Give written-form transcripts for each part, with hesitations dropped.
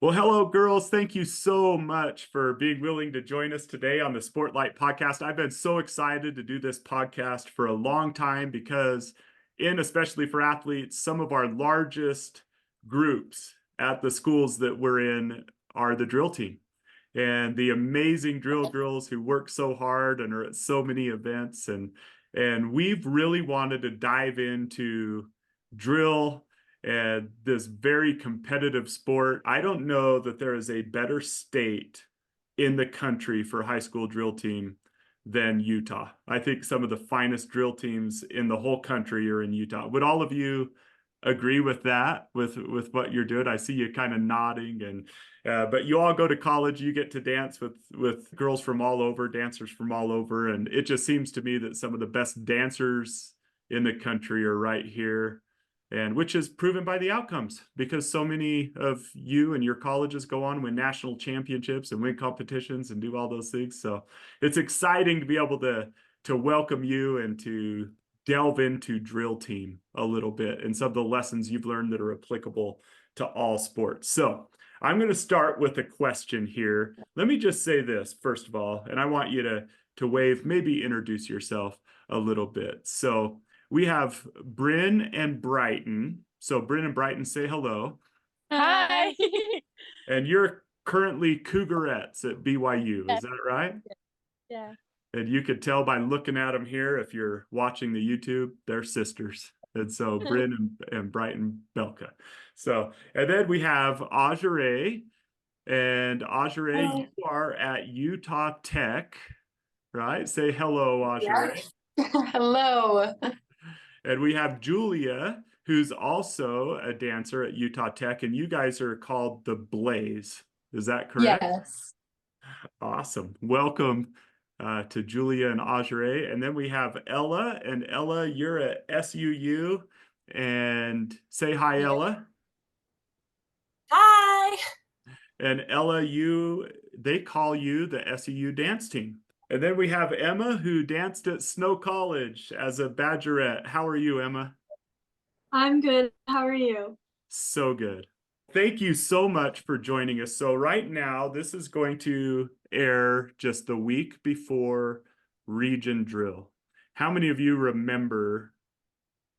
Well, hello, girls. Thank you so much for being willing to join us today on the Sportlight Podcast. I've been so excited to do this podcast for a long time because, especially for athletes, some of our largest groups at the schools that we're in are the drill team and the amazing drill girls who work so hard and are at so many events. And we've really wanted to dive into drill and this very competitive sport. I don't know that there is a better state in the country for high school drill team than Utah. I think some of the finest drill teams in the whole country are in Utah. Would all of you agree with that, with what you're doing? I see you kind of nodding, and but you all go to college, you get to dance with girls from all over, dancers from all over, and it just seems to me that some of the best dancers in the country are right here, and which is proven by the outcomes because so many of you and your colleges go on, win national championships and win competitions and do all those things. So it's exciting to be able to welcome you and to delve into drill team a little bit and some of the lessons you've learned that are applicable to all sports. So I'm going to start with a question here. Let me just say this first of all, and I want you to wave, maybe introduce yourself a little bit. So we have Bryn and Brighton. So Bryn and Brighton, say hello. Hi. And you're currently Cougarettes at BYU, is that right? Yeah. And you could tell by looking at them here, if you're watching the YouTube, they're sisters. And so Bryn and Brighton Belka. So, and then we have Ajare. And Ajare, Hello. you are at Utah Tech, right? Say hello, Ajare. Yeah. Hello. And we have Julia, who's also a dancer at Utah Tech, and you guys are called the Blaze. Is that correct? Yes. Awesome. Welcome to Julia and Ajare. And then we have Ella. And Ella, you're at SUU. And say hi, Yeah. Ella. Hi. And Ella, they call you the SUU dance team. And then we have Emma, who danced at Snow College as a Badgerette. How are you, Emma? I'm good. How are you? So good. Thank you so much for joining us. So right now, this is going to air just the week before Region Drill. How many of you remember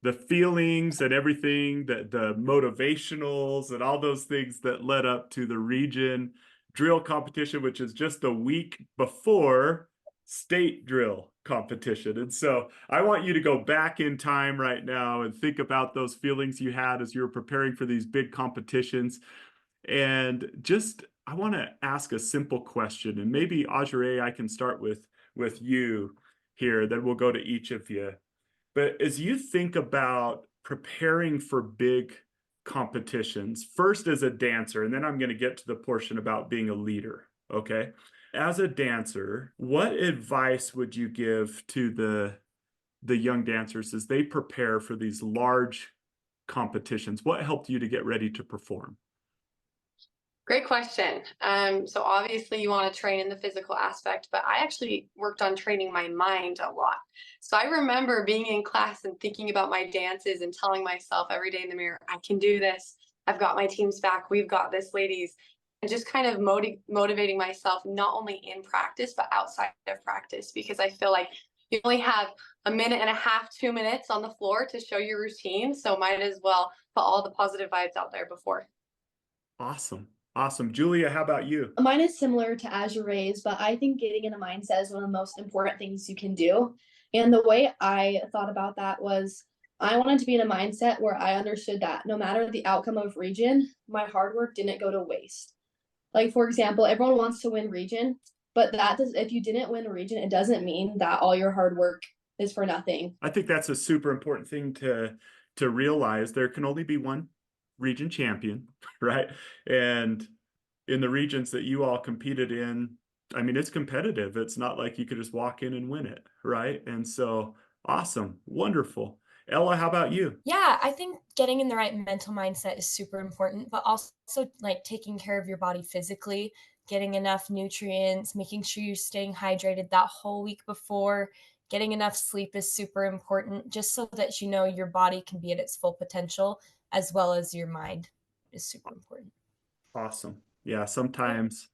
the feelings and everything, that the motivationals and all those things that led up to the Region Drill competition, which is just the week before state drill competition? And so I want you to go back in time right now and think about those feelings you had as you were preparing for these big competitions. And just, I want to ask a simple question, and maybe Ajare, I can start with you here, then we'll go to each of you. But as you think about preparing for big competitions, first as a dancer, and then I'm going to get to the portion about being a leader, okay? As a dancer, what advice would you give to the young dancers as they prepare for these large competitions? What helped you to get ready to perform? Great question. So obviously you want to train in the physical aspect, but I actually worked on training my mind a lot. So I remember being in class and thinking about my dances and telling myself every day in the mirror, I can do this. I've got my team's back. We've got this, ladies. And just kind of motivating myself, not only in practice, but outside of practice, because I feel like you only have a minute and a half, 2 minutes on the floor to show your routine. So might as well put all the positive vibes out there before. Awesome. Awesome. Julia, how about you? Mine is similar to Azure's, but I think getting in a mindset is one of the most important things you can do. And the way I thought about that was I wanted to be in a mindset where I understood that no matter the outcome of region, my hard work didn't go to waste. Like, for example, everyone wants to win region, but if you didn't win a region, it doesn't mean that all your hard work is for nothing. I think that's a super important thing to realize. There can only be one region champion, right? And in the regions that you all competed in, I mean, it's competitive. It's not like you could just walk in and win it, right? And so awesome, wonderful. Ella, how about you? Yeah, I think getting in the right mental mindset is super important, but also like taking care of your body physically, getting enough nutrients, making sure you're staying hydrated that whole week before, getting enough sleep is super important, just so that you know your body can be at its full potential as well as your mind is super important. Awesome. Yeah, sometimes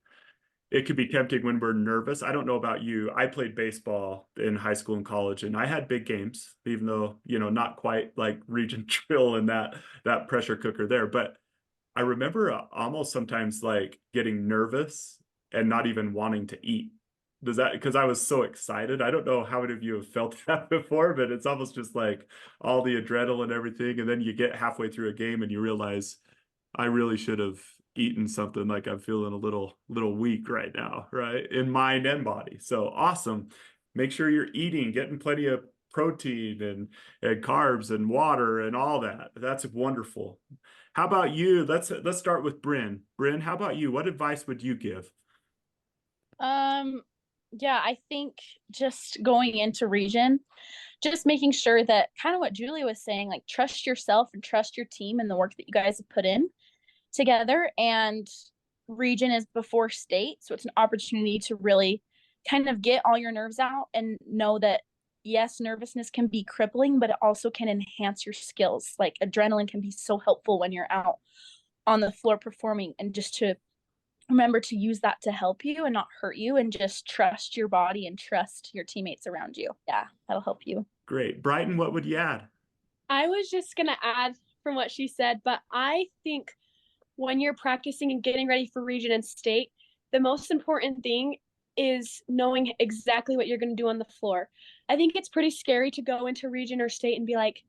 it could be tempting when we're nervous. I don't know about you. I played baseball in high school and college, and I had big games, even though, not quite like region drill and that pressure cooker there. But I remember almost sometimes like getting nervous and not even wanting to eat. Does that, because I was so excited. I don't know how many of you have felt that before, but it's almost just like all the adrenaline and everything. And then you get halfway through a game and you realize I really should have eaten something. Like I'm feeling a little weak right now, right? In mind and body. So awesome. Make sure you're eating, getting plenty of protein and carbs and water and all that. That's wonderful. How about you? Let's start with Bryn. Bryn, how about you? What advice would you give? Yeah, I think just going into region, just making sure that kind of what Julie was saying, like trust yourself and trust your team and the work that you guys have put in together. And region is before state, so it's an opportunity to really kind of get all your nerves out and know that yes, nervousness can be crippling, but it also can enhance your skills. Like adrenaline can be so helpful when you're out on the floor performing, and just to remember to use that to help you and not hurt you, and just trust your body and trust your teammates around you. Yeah, that'll help you. Great. Brighton, what would you add? I was just going to add from what she said, but I think when you're practicing and getting ready for region and state, the most important thing is knowing exactly what you're going to do on the floor. I think it's pretty scary to go into region or state and be like,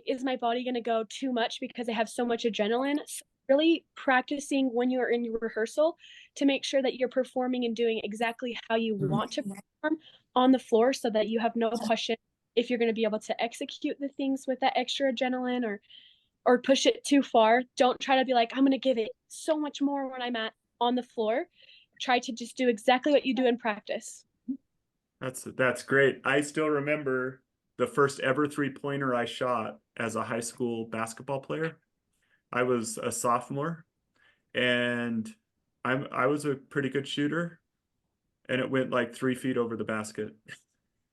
is my body going to go too much because I have so much adrenaline? So really practicing when you're in your rehearsal to make sure that you're performing and doing exactly how you want to perform on the floor, so that you have no question if you're going to be able to execute the things with that extra adrenaline or push it too far. Don't try to be like, I'm going to give it so much more when I'm on the floor. Try to just do exactly what you do in practice. That's great. I still remember the first ever three-pointer I shot as a high school basketball player. I was a sophomore, and I was a pretty good shooter, and it went like 3 feet over the basket.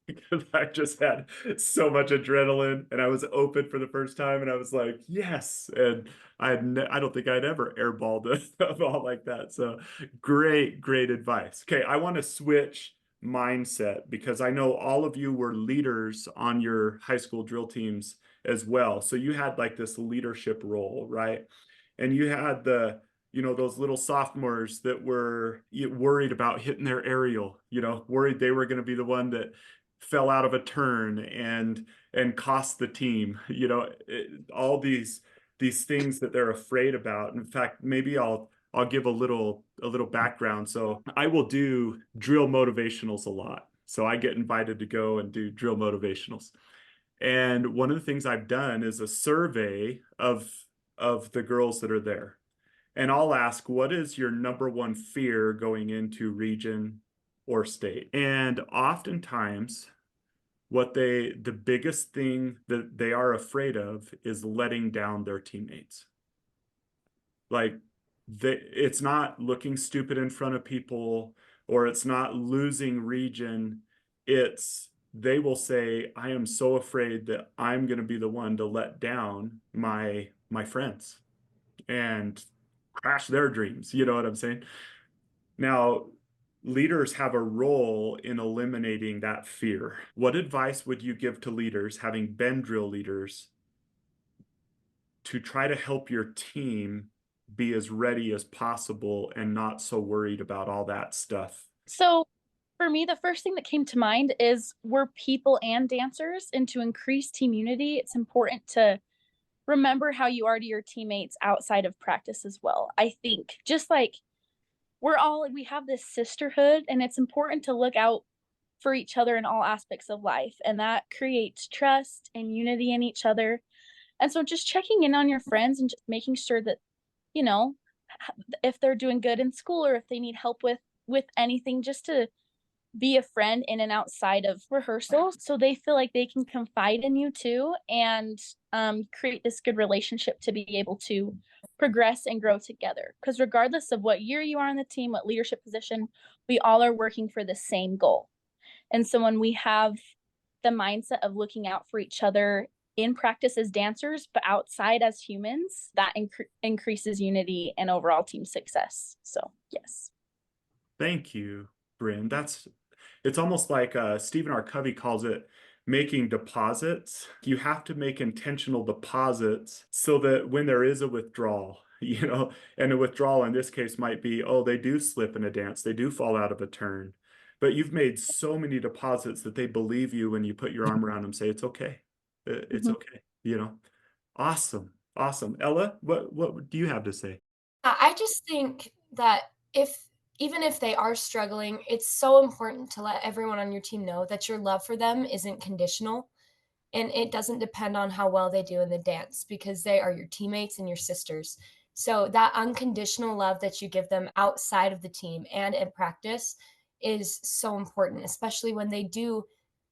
Because I just had so much adrenaline, and I was open for the first time, and I was like, yes. And I don't think I'd ever airballed a ball like that. So great advice. Okay, I want to switch mindset, because I know all of you were leaders on your high school drill teams as well. So you had like this leadership role, right? And you had those little sophomores that were worried about hitting their aerial, worried they were going to be the one that fell out of a turn and cost the team, all these things that they're afraid about. In fact, maybe I'll give a little background. So I will do drill motivationals a lot. So I get invited to go and do drill motivationals. And one of the things I've done is a survey of the girls that are there. And I'll ask, what is your number one fear going into region or state? And oftentimes the biggest thing that they are afraid of is letting down their teammates. Like it's not looking stupid in front of people, or it's not losing region. They will say, I am so afraid that I'm going to be the one to let down my friends and crash their dreams. You know what I'm saying? Now, leaders have a role in eliminating that fear. What advice would you give to leaders, having been drill leaders, to try to help your team be as ready as possible and not so worried about all that stuff? So for me, the first thing that came to mind is we're people and dancers, and to increase team unity, it's important to remember how you are to your teammates outside of practice as well. I think just like we have this sisterhood, and it's important to look out for each other in all aspects of life, and that creates trust and unity in each other. And so just checking in on your friends and just making sure that, if they're doing good in school, or if they need help with anything, just to be a friend in and outside of rehearsal, so they feel like they can confide in you too, and create this good relationship to be able to progress and grow together. Because regardless of what year you are on the team, what leadership position, we all are working for the same goal. And so when we have the mindset of looking out for each other in practice as dancers, but outside as humans, that increases unity and overall team success. So yes. Thank you, Bryn. It's almost like Stephen R. Covey calls it making deposits. You have to make intentional deposits so that when there is a withdrawal, and a withdrawal in this case might be, oh, they do slip in a dance, they do fall out of a turn, but you've made so many deposits that they believe you when you put your arm around them, say, it's okay. It's okay. Awesome. Ella, what do you have to say? I just think that even if they are struggling, it's so important to let everyone on your team know that your love for them isn't conditional and it doesn't depend on how well they do in the dance, because they are your teammates and your sisters. So that unconditional love that you give them outside of the team and in practice is so important, especially when they do,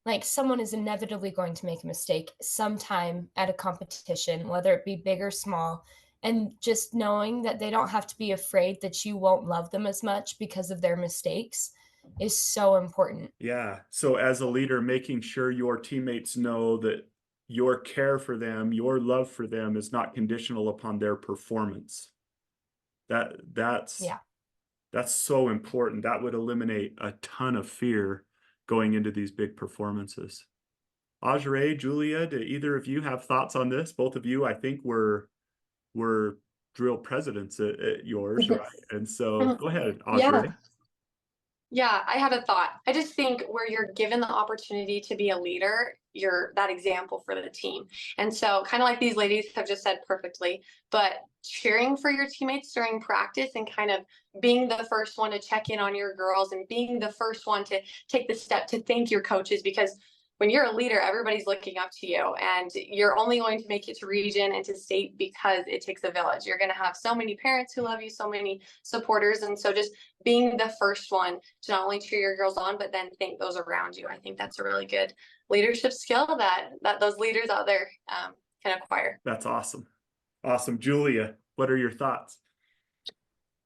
like, someone is inevitably going to make a mistake sometime at a competition, whether it be big or small. And just knowing that they don't have to be afraid that you won't love them as much because of their mistakes is so important. Yeah. So as a leader, making sure your teammates know that your care for them, your love for them is not conditional upon their performance. That's so important. That would eliminate a ton of fear going into these big performances. Ajare, Julia, do either of you have thoughts on this? Both of you, I think, were drill presidents at yours, right? And so go ahead, Ajare. Yeah, I had a thought. I just think where you're given the opportunity to be a leader, you're that example for the team. And so kind of like these ladies have just said perfectly, but cheering for your teammates during practice and kind of being the first one to check in on your girls and being the first one to take the step to thank your coaches, because when you're a leader, everybody's looking up to you, and you're only going to make it to region and to state because it takes a village. You're going to have so many parents who love you, so many supporters. And so just being the first one to not only cheer your girls on, but then thank those around you. I think that's a really good leadership skill that those leaders out there can acquire. That's awesome. Awesome. Julia, what are your thoughts?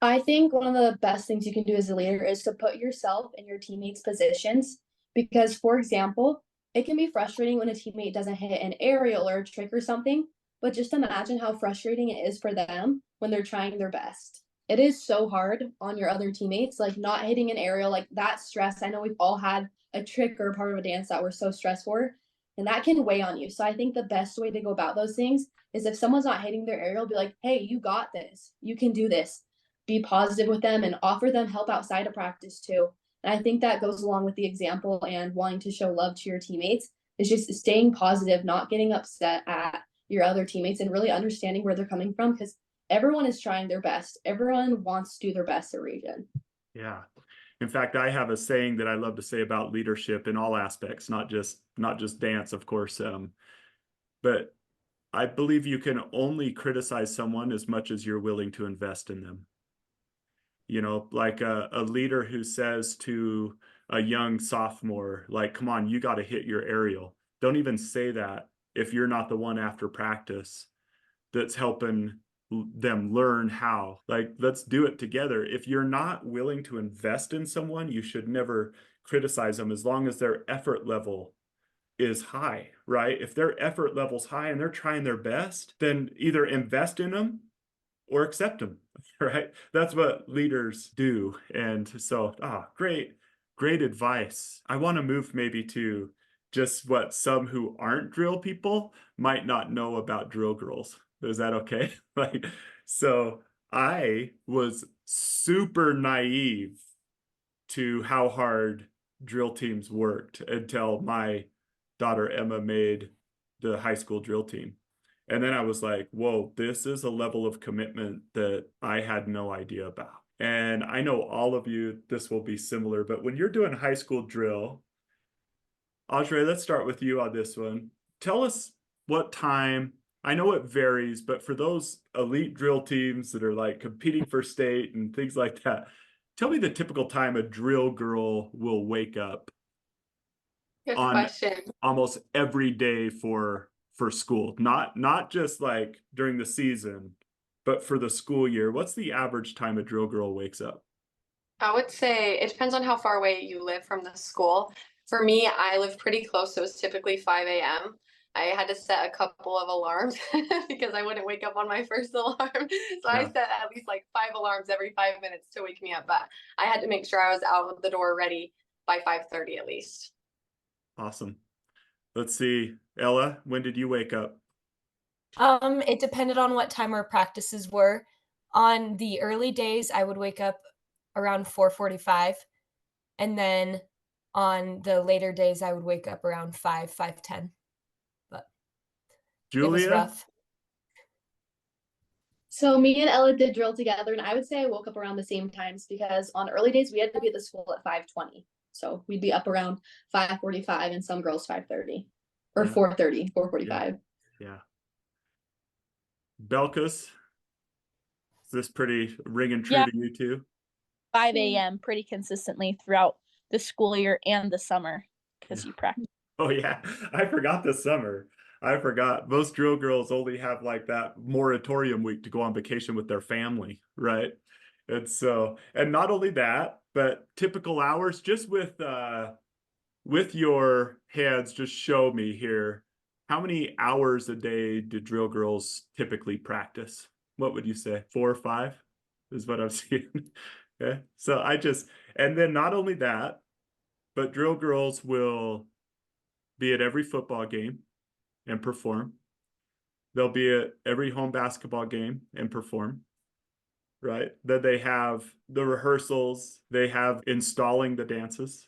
I think one of the best things you can do as a leader is to put yourself in your teammates' positions, because, for example, it can be frustrating when a teammate doesn't hit an aerial or a trick or something, but just imagine how frustrating it is for them when they're trying their best. It is so hard on your other teammates, like not hitting an aerial, like that stress. I know we've all had a trick or a part of a dance that we're so stressed for, and that can weigh on you. So I think the best way to go about those things is if someone's not hitting their aerial, be like, hey, you got this. You can do this. Be positive with them and offer them help outside of practice too. And I think that goes along with the example and wanting to show love to your teammates, is just staying positive, not getting upset at your other teammates, and really understanding where they're coming from, because everyone is trying their best. Everyone wants to do their best at region. Yeah. In fact, I have a saying that I love to say about leadership in all aspects, not just dance, of course. But I believe you can only criticize someone as much as you're willing to invest in them. Like a leader who says to a young sophomore, like, come on, you got to hit your aerial. Don't even say that if you're not the one after practice that's helping them learn how. Like, let's do it together. If you're not willing to invest in someone, you should never criticize them, as long as their effort level is high, right? If their effort level's high and they're trying their best, then either invest in them or accept them, right? That's what leaders do. And so, great advice. I want to move maybe to just what some who aren't drill people might not know about drill girls. Is that okay? So I was super naive to how hard drill teams worked until my daughter Emma made the high school drill team. And then I was like, whoa, this is a level of commitment that I had no idea about. And I know all of you, this will be similar, but when you're doing high school drill, Ajre, let's start with you on this one. Tell us what time. I know it varies, but for those elite drill teams that are like competing for state and things like that, tell me the typical time a drill girl will wake up. Good question. Almost every day for school, not just like during the season, but for the school year. What's the average time a drill girl wakes up? I would say it depends on how far away you live from the school. For me, I live pretty close, so it's typically 5 a.m. I had to set a couple of alarms because I wouldn't wake up on my first alarm. So I set at least like 5 alarms every 5 minutes to wake me up. But I had to make sure I was out of the door ready by 5:30 at least. Awesome. Let's see, Ella, when did you wake up? It depended on what time our practices were. On the early days, I would wake up around 4:45, and then on the later days, I would wake up around 5:10. But it was Julia? rough. So me and Ella did drill together, and I would say I woke up around the same times because on early days we had to be at the school at 5:20. So we'd be up around 5:45 and some girls 5:30 or 4:30, 4:45. Yeah. Belkis, is this pretty ringing true to you too? 5 a.m. pretty consistently throughout the school year and the summer because you practice. Oh yeah, I forgot the summer. I forgot most drill girls only have like that moratorium week to go on vacation with their family, right? And so, and not only that, but typical hours, just with your hands, just show me here, how many hours a day do drill girls typically practice? What would you say? 4 or 5 is what I'm seeing. Okay. So and then not only that, but drill girls will be at every football game and perform. They'll be at every home basketball game and perform, right? Then they have the rehearsals, they have installing the dances,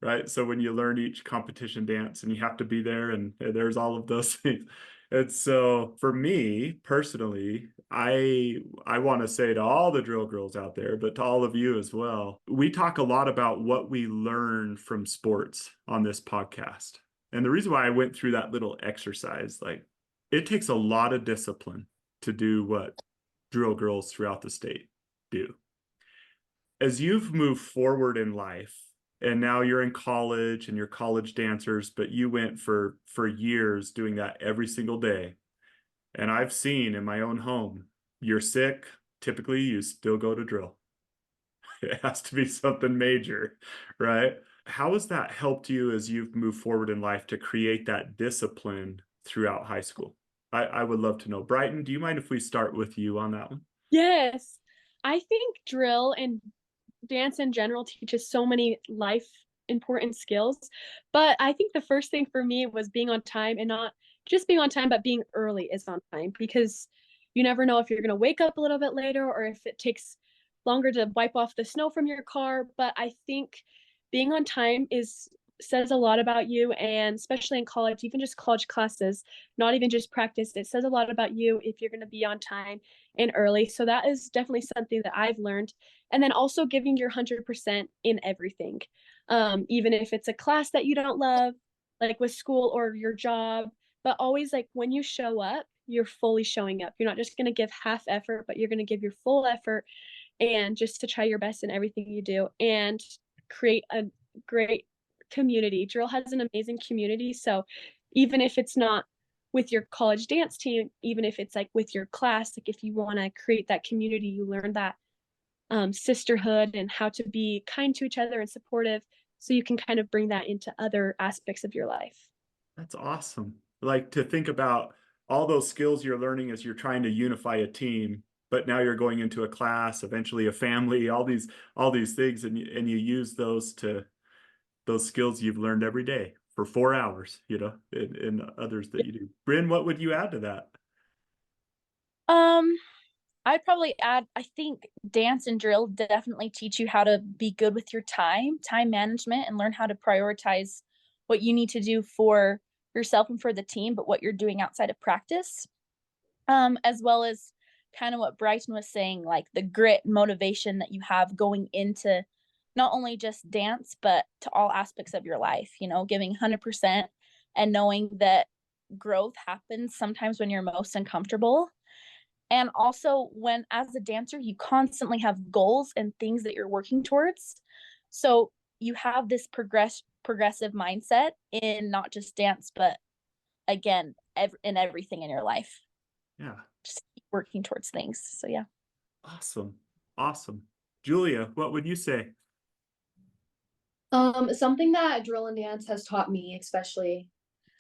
right? So when you learn each competition dance and you have to be there, and there's all of those things. And so for me personally, I want to say to all the drill girls out there, but to all of you as well, we talk a lot about what we learn from sports on this podcast. And the reason why I went through that little exercise, like it takes a lot of discipline to do what drill girls throughout the state do. As you've moved forward in life, and now you're in college and you're college dancers, but you went for years doing that every single day. And I've seen in my own home, you're sick, typically you still go to drill. It has to be something major, right? How has that helped you as you've moved forward in life to create that discipline throughout high school? I would love to know. Brighton, do you mind if we start with you on that one? Yes. I think drill and dance in general teaches so many life important skills. But I think the first thing for me was being on time, and not just being on time, but being early is on time, because you never know if you're going to wake up a little bit later or if it takes longer to wipe off the snow from your car. But I think being on time says a lot about you, and especially in college, even just college classes, not even just practice, it says a lot about you if you're going to be on time and early. So that is definitely something that I've learned. And then also giving your 100% in everything, even if it's a class that you don't love, like with school or your job, but always like when you show up, you're fully showing up. You're not just going to give half effort, but you're going to give your full effort, and just to try your best in everything you do and create a great community. Drill has an amazing community. So even if it's not with your college dance team, even if it's like with your class, like if you want to create that community, you learn that sisterhood and how to be kind to each other and supportive, so you can kind of bring that into other aspects of your life. That's awesome. Like to think about all those skills you're learning as you're trying to unify a team, but now you're going into a class, eventually a family, all these things, and you use those skills you've learned every day for 4 hours, and others that you do. Bryn, what would you add to that? I'd probably add, I think dance and drill definitely teach you how to be good with your time management, and learn how to prioritize what you need to do for yourself and for the team, but what you're doing outside of practice. As well as kind of what Bryson was saying, like the grit, motivation that you have going into not only just dance, but to all aspects of your life, giving 100% and knowing that growth happens sometimes when you're most uncomfortable. And also when, as a dancer, you constantly have goals and things that you're working towards. So you have this progressive mindset in not just dance, but again, in everything in your life. Yeah. Just keep working towards things. So yeah. Awesome. Julia, what would you say? Something that drill and dance has taught me, especially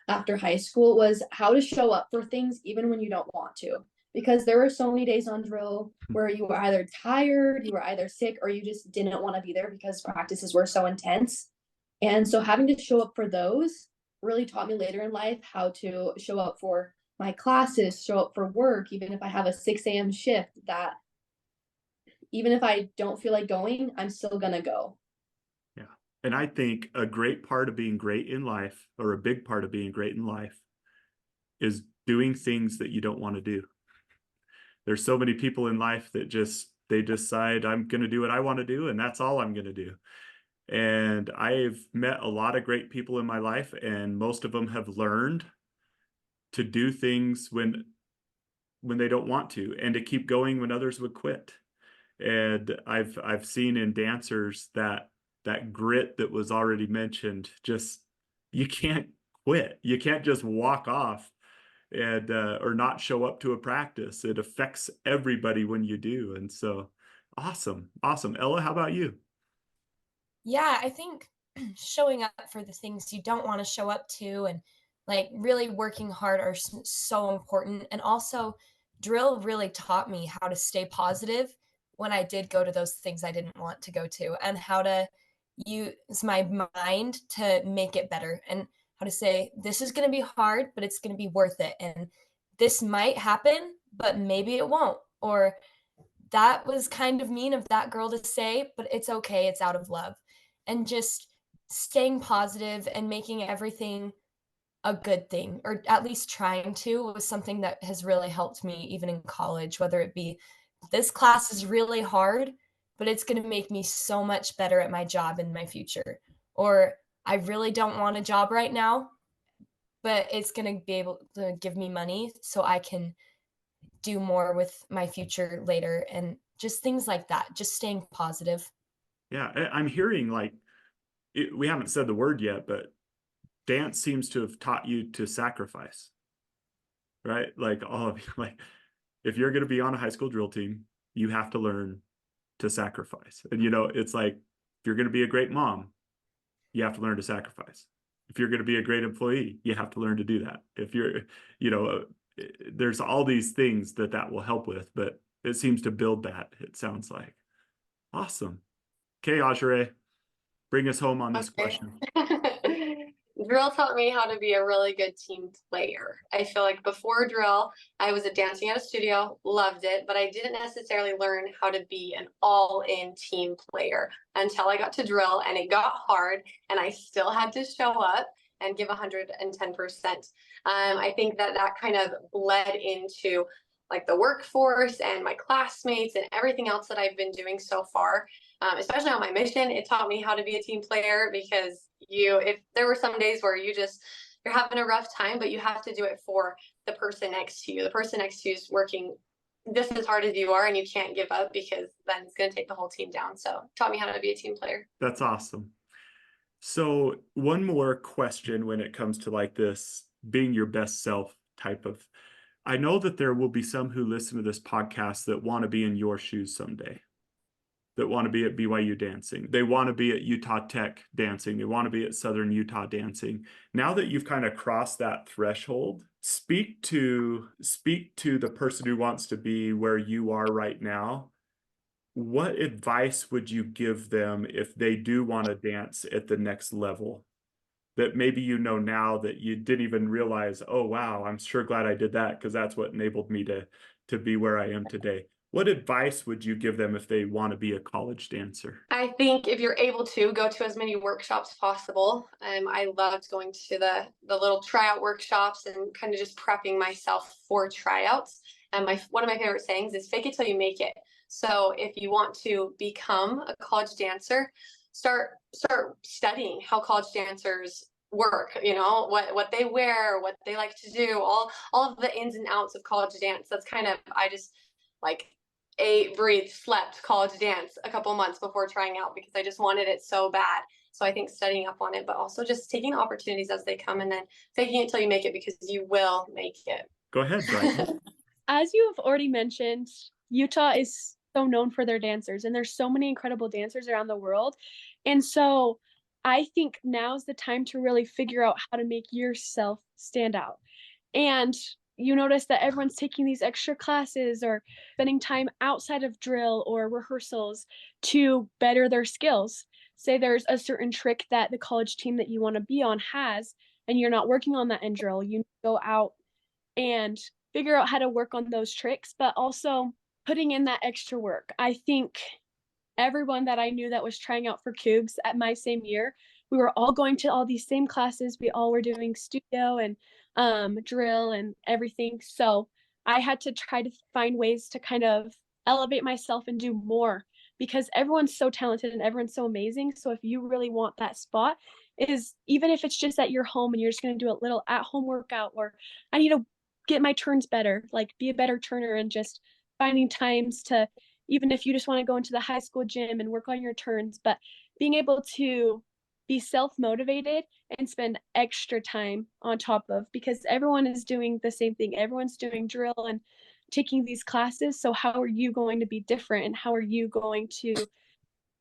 after high school was how to show up for things even when you don't want to. Because there were so many days on drill where you were either tired, you were either sick, or you just didn't want to be there because practices were so intense. And so having to show up for those really taught me later in life how to show up for my classes, show up for work, even if I have a 6 a.m. shift, that even if I don't feel like going, I'm still gonna go. Yeah. And I think a great part of being great in life, or a big part of being great in life, is doing things that you don't want to do. There's so many people in life that they decide I'm going to do what I want to do, and that's all I'm going to do. And I've met a lot of great people in my life, and most of them have learned to do things when they don't want to, and to keep going when others would quit. And I've seen in dancers that grit that was already mentioned, just, you can't quit. You can't just walk off and or not show up to a practice. It affects everybody when you do. And so awesome. Ella, how about you? Yeah, I think showing up for the things you don't want to show up to, and like really working hard are so important. And also, drill really taught me how to stay positive when I did go to those things I didn't want to go to, and how to use my mind to make it better, and how to say, this is going to be hard, but it's going to be worth it. And this might happen, but maybe it won't. Or that was kind of mean of that girl to say, but it's okay. It's out of love. And just staying positive and making everything a good thing, or at least trying to, was something that has really helped me even in college, whether it be, this class is really hard, but it's going to make me so much better at my job in my future. Or I really don't want a job right now, but it's going to be able to give me money so I can do more with my future later. And just things like that, just staying positive. Yeah, I'm hearing like, we haven't said the word yet, but dance seems to have taught you to sacrifice, right? Like all of you, like if you're going to be on a high school drill team, you have to learn to sacrifice. And it's like, if you're going to be a great mom, you have to learn to sacrifice. If you're going to be a great employee, you have to learn to do that. If you're, there's all these things that will help with, but it seems to build that, it sounds like. Awesome. Okay, Ajare, bring us home on this question. Drill taught me how to be a really good team player. I feel like before drill, I was dancing at a studio, loved it, but I didn't necessarily learn how to be an all-in team player until I got to drill, and it got hard, and I still had to show up and give 110%. I think that kind of bled into like the workforce and my classmates and everything else that I've been doing so far. Especially on my mission, it taught me how to be a team player, because if there were some days where you're having a rough time, but you have to do it for the person next to you. The person next to you is working just as hard as you are, and you can't give up, because then it's going to take the whole team down. So it taught me how to be a team player. That's awesome. So one more question when it comes to like this being your best self type of, I know that there will be some who listen to this podcast that want to be in your shoes someday, that want to be at BYU dancing. They want to be at Utah Tech dancing. They want to be at Southern Utah dancing. Now that you've kind of crossed that threshold, speak to the person who wants to be where you are right now. What advice would you give them if they do want to dance at the next level, that maybe now that you didn't even realize, oh, wow, I'm sure glad I did that, because that's what enabled me to be where I am today? What advice would you give them if they want to be a college dancer? I think if you're able to, go to as many workshops as possible. I loved going to the little tryout workshops and kind of just prepping myself for tryouts. And one of my favorite sayings is fake it till you make it. So if you want to become a college dancer, start studying how college dancers work, what they wear, what they like to do, all of the ins and outs of college dance. That's kind of, I just like ate, breathed, slept college dance a couple months before trying out, because I just wanted it so bad. So I think studying up on it, but also just taking opportunities as they come, and then faking it till you make it, because you will make it. Go ahead, Bryson. As you have already mentioned, Utah is so known for their dancers, and there's so many incredible dancers around the world. And so I think now's the time to really figure out how to make yourself stand out. And you notice that everyone's taking these extra classes or spending time outside of drill or rehearsals to better their skills. Say there's a certain trick that the college team that you want to be on has, and you're not working on that in drill. You go out and figure out how to work on those tricks, but also putting in that extra work. I think everyone that I knew that was trying out for Cougs at my same year, we were all going to all these same classes. We all were doing studio and drill and everything. So I had to try to find ways to kind of elevate myself and do more because everyone's so talented and everyone's so amazing. So if you really want that spot, is even if it's just at your home and you're just going to do a little at home workout, or I need to get my turns better, like be a better turner, and just finding times to, even if you just want to go into the high school gym and work on your turns, but being able to be self-motivated and spend extra time on top of, because everyone is doing the same thing. Everyone's doing drill and taking these classes. So how are you going to be different, and how are you going to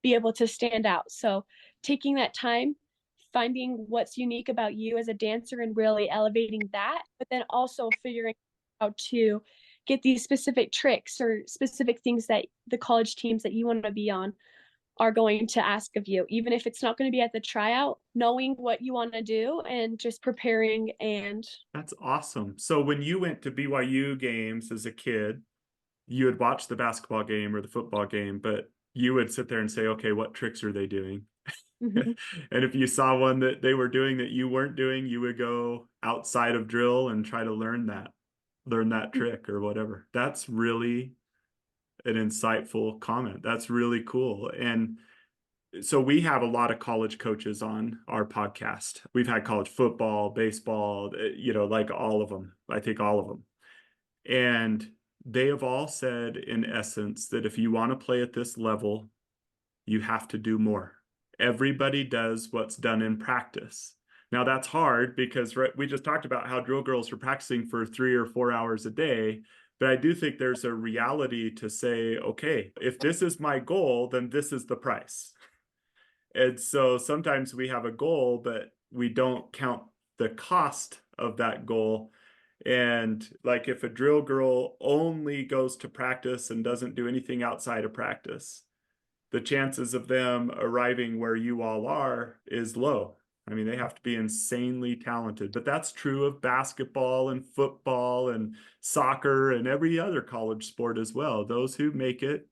be able to stand out? So taking that time, finding what's unique about you as a dancer and really elevating that, but then also figuring out how to get these specific tricks or specific things that the college teams that you want to be on are going to ask of you, even if it's not going to be at the tryout, knowing what you want to do and just preparing. And That's awesome. So when you went to BYU games as a kid, you would watch the basketball game or the football game, but you would sit there and say, okay, what tricks are they doing? Mhm. And if you saw one that they were doing that you weren't doing, you would go outside of drill and try to learn that trick or whatever. That's really an insightful comment. That's really cool. And so we have a lot of college coaches on our podcast. We've had college football, baseball, like all of them. I think all of them. And they have all said, in essence, that if you want to play at this level, you have to do more. Everybody does what's done in practice. Now, that's hard because we just talked about how drill girls are practicing for 3 or 4 hours a day. But I do think there's a reality to say, okay, if this is my goal, then this is the price. And so sometimes we have a goal, but we don't count the cost of that goal. And like if a drill girl only goes to practice and doesn't do anything outside of practice, the chances of them arriving where you all are is low. I mean, they have to be insanely talented, but that's true of basketball and football and soccer and every other college sport as well. Those who make it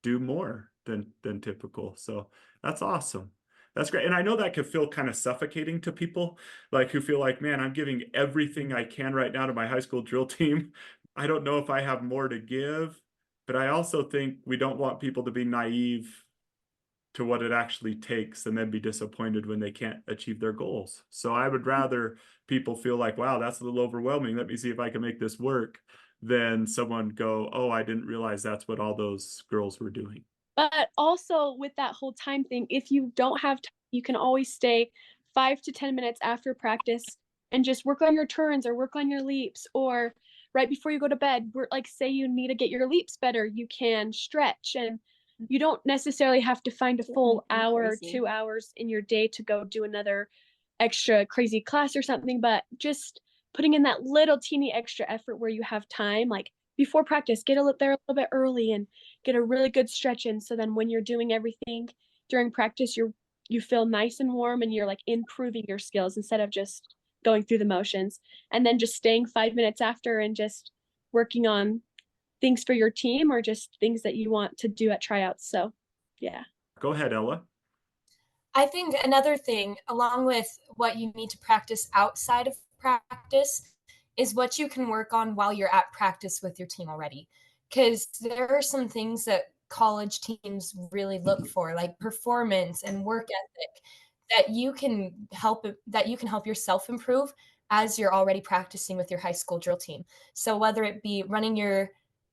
do more than typical. So that's awesome. That's great. And I know that could feel kind of suffocating to people, like who feel like, man, I'm giving everything I can right now to my high school drill team. I don't know if I have more to give, but I also think we don't want people to be naive to what it actually takes and then be disappointed when they can't achieve their goals. So I would rather people feel like, wow, that's a little overwhelming. Let me see if I can make this work, than someone go, oh, I didn't realize that's what all those girls were doing. But also with that whole time thing, if you don't have time, you can always stay 5 to 10 minutes after practice and just work on your turns or work on your leaps, or right before you go to bed, like say you need to get your leaps better, you can stretch, and you don't necessarily have to find a full hour or 2 hours in your day to go do another extra crazy class or something, but just putting in that little teeny extra effort where you have time, like before practice, get there a little bit early and get a really good stretch in. So then when you're doing everything during practice, you feel nice and warm and you're like improving your skills instead of just going through the motions. And then just staying 5 minutes after and just working on things for your team or just things that you want to do at tryouts. So yeah. Go ahead, Ella. I think another thing, along with what you need to practice outside of practice, is what you can work on while you're at practice with your team already. Because there are some things that college teams really look for, like performance and work ethic, that you can help yourself improve as you're already practicing with your high school drill team. So whether it be running your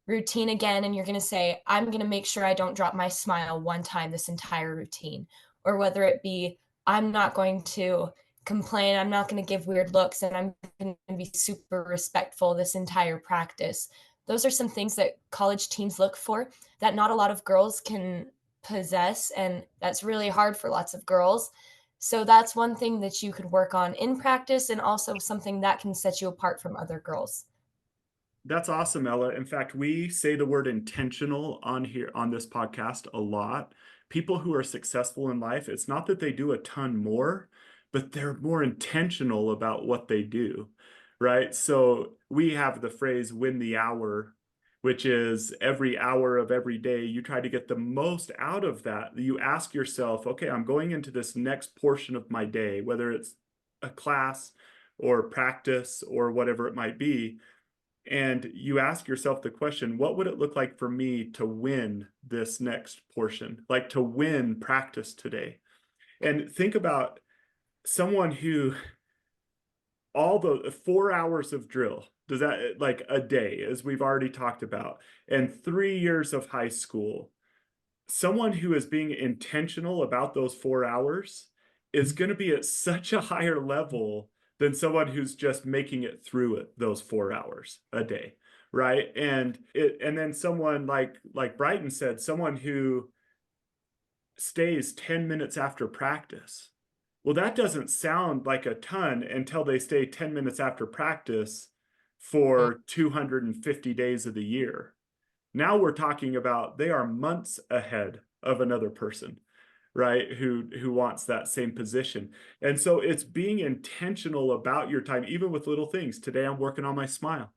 routine again and you're going to say, I'm going to make sure I don't drop my smile one time this entire routine, or whether it be, I'm not going to complain, I'm not going to give weird looks, and I'm going to be super respectful this entire practice. Those are some things that college teams look for that not a lot of girls can possess, and that's really hard for lots of girls. So that's one thing that you could work on in practice, and also something that can set you apart from other girls. That's awesome, Ella. In fact, we say the word intentional on here on this podcast a lot. People who are successful in life, it's not that they do a ton more, but they're more intentional about what they do, right? So we have the phrase win the hour, which is every hour of every day, you try to get the most out of that. You ask yourself, okay, I'm going into this next portion of my day, whether it's a class or practice or whatever it might be. And you ask yourself the question, what would it look like for me to win this next portion, like to win practice today? And think about someone who all the 4 hours of drill, does that like a day, as we've already talked about, and 3 years of high school, someone who is being intentional about those 4 hours is going to be at such a higher level than someone who's just making it through it those 4 hours a day, right? And then someone like Brighton said, someone who stays 10 minutes after practice. Well, that doesn't sound like a ton until they stay 10 minutes after practice for 250 days of the year. Now we're talking about they are months ahead of another person, right? Who wants that same position. And so it's being intentional about your time, even with little things. Today I'm working on my smile,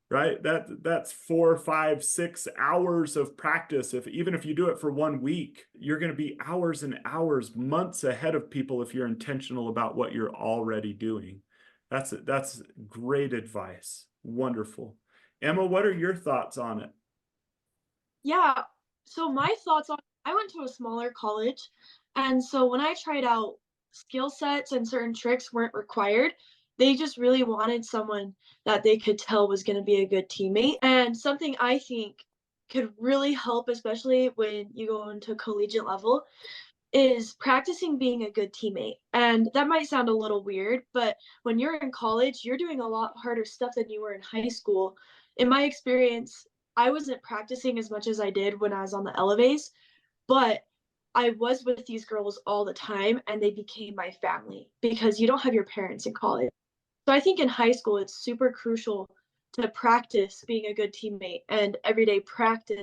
right? That's 4, 5, 6 hours of practice. Even if you do it for 1 week, you're going to be hours and hours, months ahead of people if you're intentional about what you're already doing. That's great advice. Wonderful. Emma, what are your thoughts on it? Yeah, so my thoughts on I went to a smaller college, and so when I tried out, skill sets and certain tricks weren't required. They just really wanted someone that they could tell was going to be a good teammate. And something I think could really help, especially when you go into collegiate level, is practicing being a good teammate. And that might sound a little weird, but when you're in college, you're doing a lot harder stuff than you were in high school. In my experience, I wasn't practicing as much as I did when I was on the elevates, but I was with these girls all the time and they became my family because you don't have your parents in college. So I think in high school, it's super crucial to practice being a good teammate and everyday practice.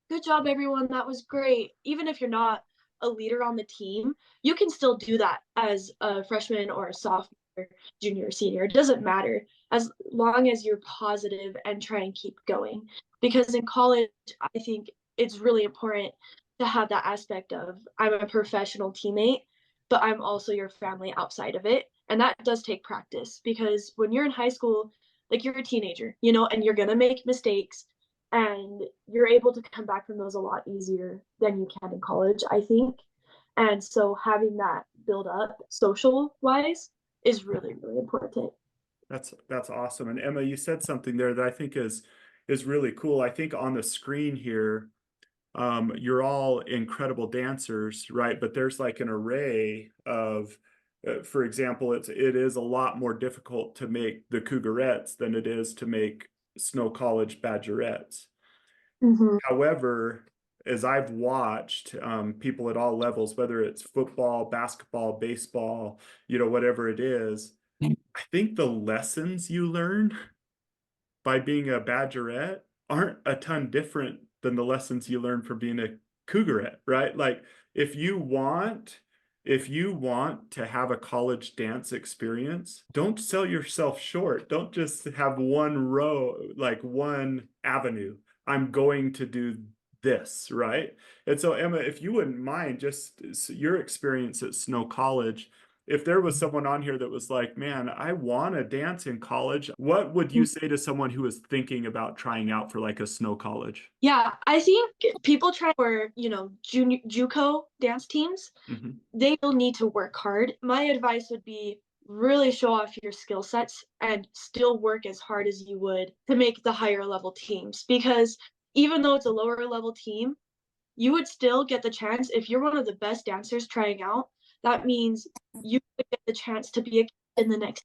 Good job, everyone. That was great. Even if you're not a leader on the team, you can still do that as a freshman or a sophomore, junior, or senior. It doesn't matter as long as you're positive and try and keep going. Because in college, I think it's really important to have that aspect of I'm a professional teammate, but I'm also your family outside of it. And that does take practice because when you're in high school, like you're a teenager, and you're going to make mistakes and you're able to come back from those a lot easier than you can in college, I think. And so having that build up social wise is really, really important. That's awesome. And Emma, you said something there that I think is really cool. I think on the screen here, you're all incredible dancers, right? But there's like an array of, for example, it is a lot more difficult to make the Cougarettes than it is to make Snow College Badgerettes. Mm-hmm. However, as I've watched people at all levels, whether it's football, basketball, baseball, whatever it is, I think the lessons you learn by being a Badgerette aren't a ton different than the lessons you learn for being a Cougarette, right? Like if you want to have a college dance experience, don't sell yourself short. Don't just have one avenue. I'm going to do this, right? And so Emma, if you wouldn't mind, just your experience at Snow College, if there was someone on here that was like, man, I want to dance in college, what would you say to someone who is thinking about trying out for like a Snow College? Yeah, I think people try for, junior JUCO dance teams, they will need to work hard. My advice would be really show off your skill sets and still work as hard as you would to make the higher level teams. Because even though it's a lower level team, you would still get the chance if you're one of the best dancers trying out. That means you would get the chance to be in the next.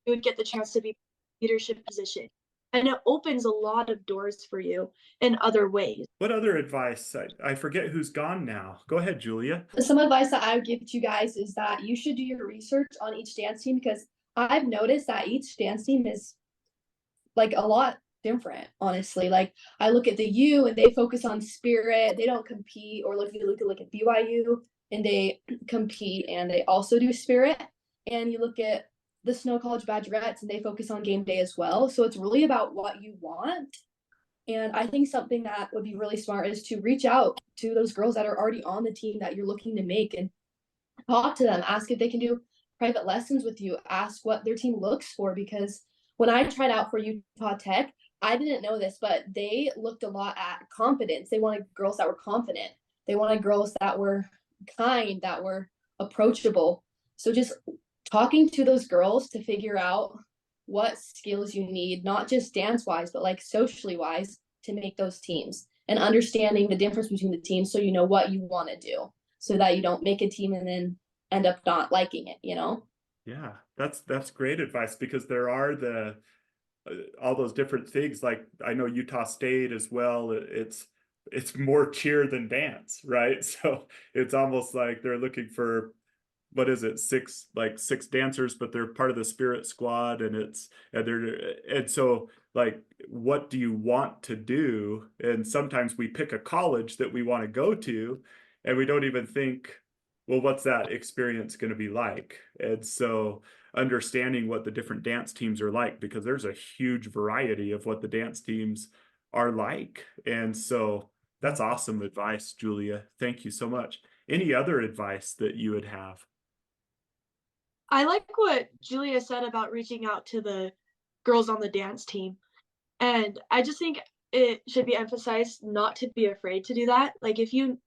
You would get the chance to be in a leadership position. and it opens a lot of doors for you in other ways. What other advice? I forget who's gone now. Go ahead, Julia. Some advice that I would give to you guys is that you should do your research on each dance team, because I've noticed that each dance team is like a lot different, honestly. Like I look at the U and they focus on spirit, they don't compete, or look at BYU and they compete and they also do spirit. And you look at the Snow College Badgerettes and they focus on game day as well. So it's really about what you want. And I think something that would be really smart is to reach out to those girls that are already on the team that you're looking to make and talk to them, ask if they can do private lessons with you, ask what their team looks for. Because when I tried out for Utah Tech, I didn't know this, but they looked a lot at confidence. They wanted girls that were confident. They wanted girls that were kind, that were approachable. So just talking to those girls to figure out what skills you need, not just dance wise, but like socially wise, to make those teams, and understanding the difference between the teams so you know what you want to do, so that you don't make a team and then end up not liking it, you know? Yeah, that's great advice, because there are all those different things. Like I know Utah State as well. It's more cheer than dance, right? So it's almost like they're looking for, what is it, six dancers, but they're part of the spirit squad, and so like, what do you want to do? And sometimes we pick a college that we want to go to, and we don't even think, well, what's that experience going to be like? And so understanding what the different dance teams are like, because there's a huge variety of what the dance teams are like. And so that's awesome advice, Julia. Thank you so much. Any other advice that you would have? I like what Julia said about reaching out to the girls on the dance team. And I just think it should be emphasized not to be afraid to do that. Like if you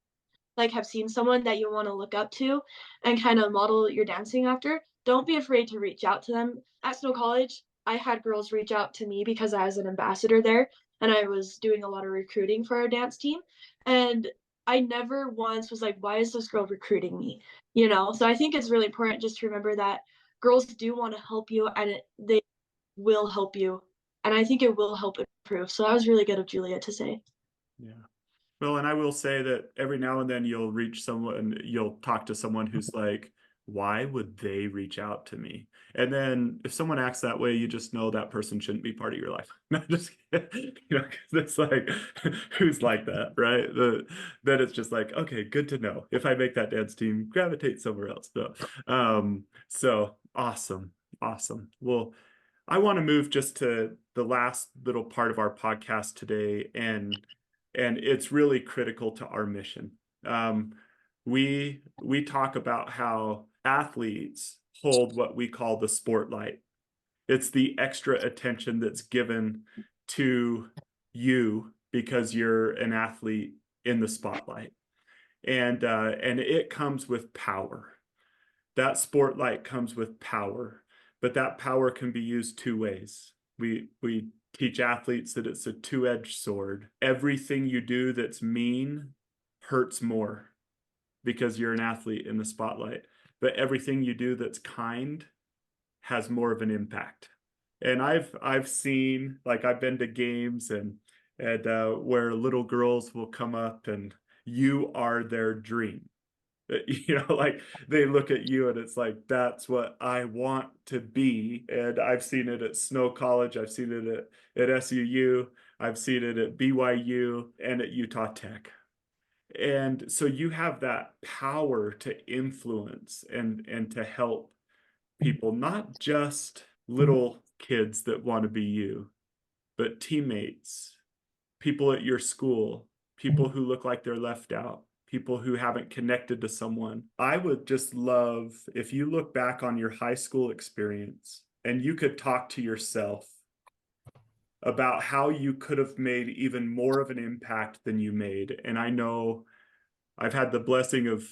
like have seen someone that you want to look up to and kind of model your dancing after, don't be afraid to reach out to them. At Snow College, I had girls reach out to me because I was an ambassador there and I was doing a lot of recruiting for our dance team. And I never once was like, why is this girl recruiting me? You know, so I think it's really important just to remember that girls do want to help you, and they will help you. And I think it will help improve. So that was really good of Julia to say. Yeah. Well, and I will say that every now and then you'll talk to someone who's like, why would they reach out to me? And then if someone acts that way, you just know that person shouldn't be part of your life. Not just, you know, 'cause it's like, who's like that, right? Then it's just like, okay, good to know. If I make that dance team, gravitate somewhere else. So awesome. Well, I want to move just to the last little part of our podcast today, and it's really critical to our mission. We talk about how athletes hold what we call the spotlight. It's the extra attention that's given to you because you're an athlete in the spotlight, and it comes with power. That spotlight comes with power, but that power can be used two ways. We teach athletes that it's a two-edged sword. Everything you do that's mean hurts more because you're an athlete in the spotlight. But everything you do that's kind has more of an impact. And I've seen, like, I've been to games and where little girls will come up and you are their dream. You know, like they look at you and it's like, that's what I want to be. And I've seen it at Snow College. I've seen it at SUU. I've seen it at BYU and at Utah Tech. And so you have that power to influence and to help people, not just little kids that want to be you, but teammates, people at your school, people who look like they're left out, people who haven't connected to someone. I would just love if you look back on your high school experience and you could talk to yourself about how you could have made even more of an impact than you made. And I know I've had the blessing of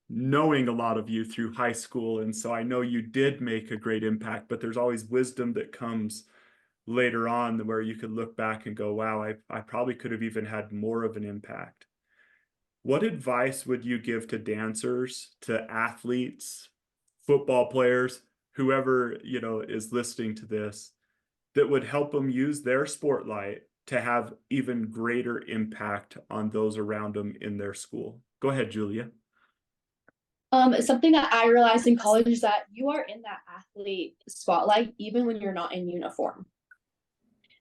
knowing a lot of you through high school. And so I know you did make a great impact, but there's always wisdom that comes later on where you could look back and go, wow, I probably could have even had more of an impact. What advice would you give to dancers, to athletes, football players, whoever, you know, is listening to this, that would help them use their spotlight to have even greater impact on those around them in their school? Go ahead, Julia. Something that I realized in college is that you are in that athlete spotlight even when you're not in uniform.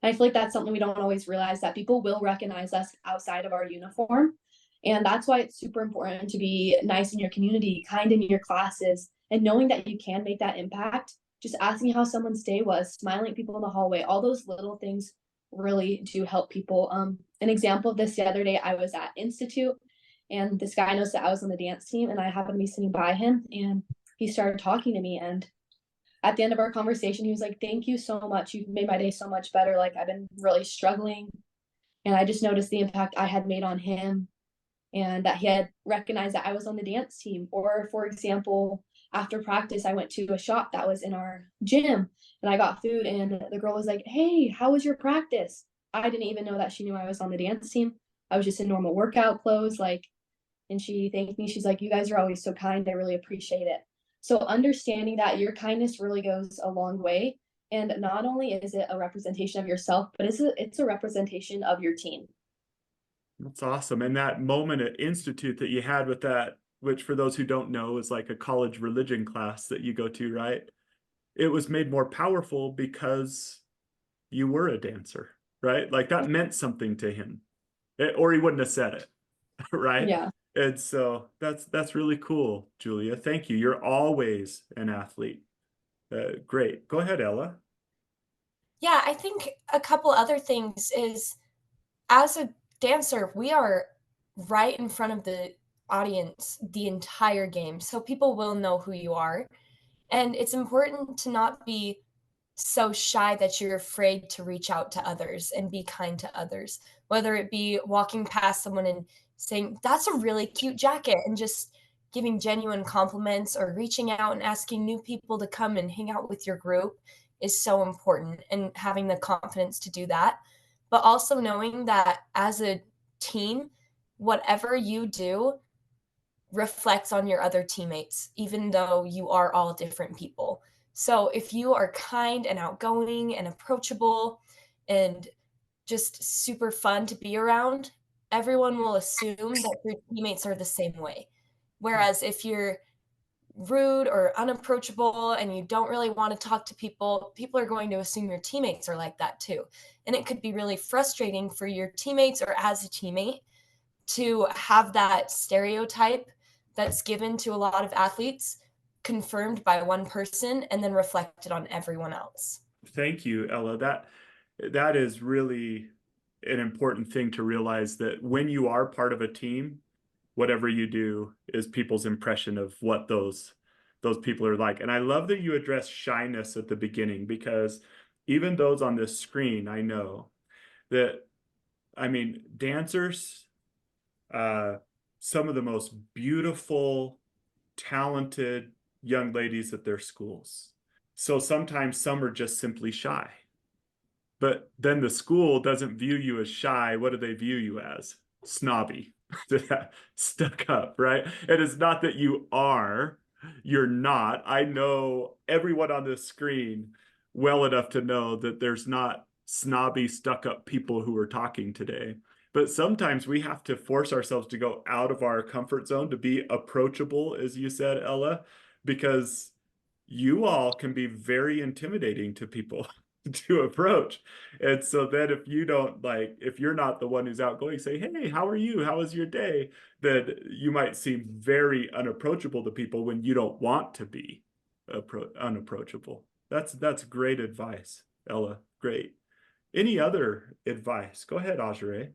And I feel like that's something we don't always realize, that people will recognize us outside of our uniform. And that's why it's super important to be nice in your community, kind in your classes, and knowing that you can make that impact. Just asking how someone's day was, smiling at people in the hallway, all those little things really do help people. An example of this, the other day I was at Institute, and this guy knows that I was on the dance team, and I happened to be sitting by him, and he started talking to me. And at the end of our conversation, he was like, "Thank you so much. You've made my day so much better. Like, I've been really struggling." And I just noticed the impact I had made on him, and that he had recognized that I was on the dance team. Or, for example, after practice, I went to a shop that was in our gym, and I got food, and the girl was like, "Hey, how was your practice?" I didn't even know that she knew I was on the dance team. I was just in normal workout clothes, like, and she thanked me. She's like, "You guys are always so kind. I really appreciate it." So understanding that your kindness really goes a long way. And not only is it a representation of yourself, but it's a representation of your team. That's awesome. And that moment at Institute that you had with that, which for those who don't know is like a college religion class that you go to, right? It was made more powerful because you were a dancer, right? Like that meant something to him, or he wouldn't have said it, right? Yeah. And so that's really cool, Julia. Thank you. You're always an athlete. Great. Go ahead, Ella. Yeah, I think a couple other things is, as a dancer, we are right in front of the audience the entire game, so people will know who you are. And it's important to not be so shy that you're afraid to reach out to others and be kind to others, whether it be walking past someone and saying, "That's a really cute jacket," and just giving genuine compliments, or reaching out and asking new people to come and hang out with your group is so important, and having the confidence to do that. But also knowing that as a team, whatever you do reflects on your other teammates, even though you are all different people. So if you are kind and outgoing and approachable and just super fun to be around, everyone will assume that your teammates are the same way. Whereas if you're rude or unapproachable and you don't really want to talk to people, people are going to assume your teammates are like that too. And it could be really frustrating for your teammates, or as a teammate, to have that stereotype that's given to a lot of athletes confirmed by one person and then reflected on everyone else. Thank you, Ella. That is really an important thing to realize, that when you are part of a team, whatever you do is people's impression of what those people are like. And I love that you address shyness at the beginning, because even those on this screen, I know that, I mean, dancers, some of the most beautiful, talented young ladies at their schools. So sometimes some are just simply shy. But then the school doesn't view you as shy. What do they view you as? Snobby, stuck up, right? And it's not that you're not. I know everyone on this screen well enough to know that there's not snobby, stuck up people who are talking today. But sometimes we have to force ourselves to go out of our comfort zone to be approachable, as you said, Ella, because you all can be very intimidating to people to approach. And so then if you're not the one who's outgoing, say, "Hey, how are you? How was your day?" Then you might seem very unapproachable to people when you don't want to be unapproachable. That's great advice, Ella. Great. Any other advice? Go ahead, Ajare.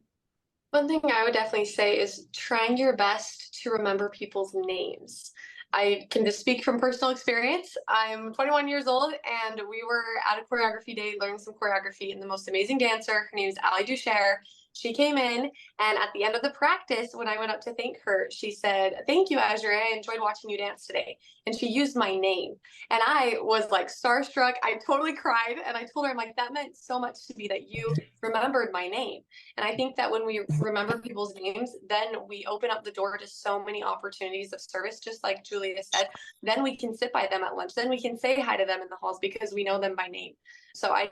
One thing I would definitely say is trying your best to remember people's names. I can just speak from personal experience. I'm 21 years old, and we were at a choreography day learning some choreography, and the most amazing dancer, her name is Ali Ducher, She came in, and at the end of the practice, when I went up to thank her, she said, "Thank you, Azure. I enjoyed watching you dance today." And she used my name. And I was like starstruck. I totally cried. And I told her, I'm like, that meant so much to me that you remembered my name. And I think that when we remember people's names, then we open up the door to so many opportunities of service, just like Julia said. Then we can sit by them at lunch. Then we can say hi to them in the halls because we know them by name. So I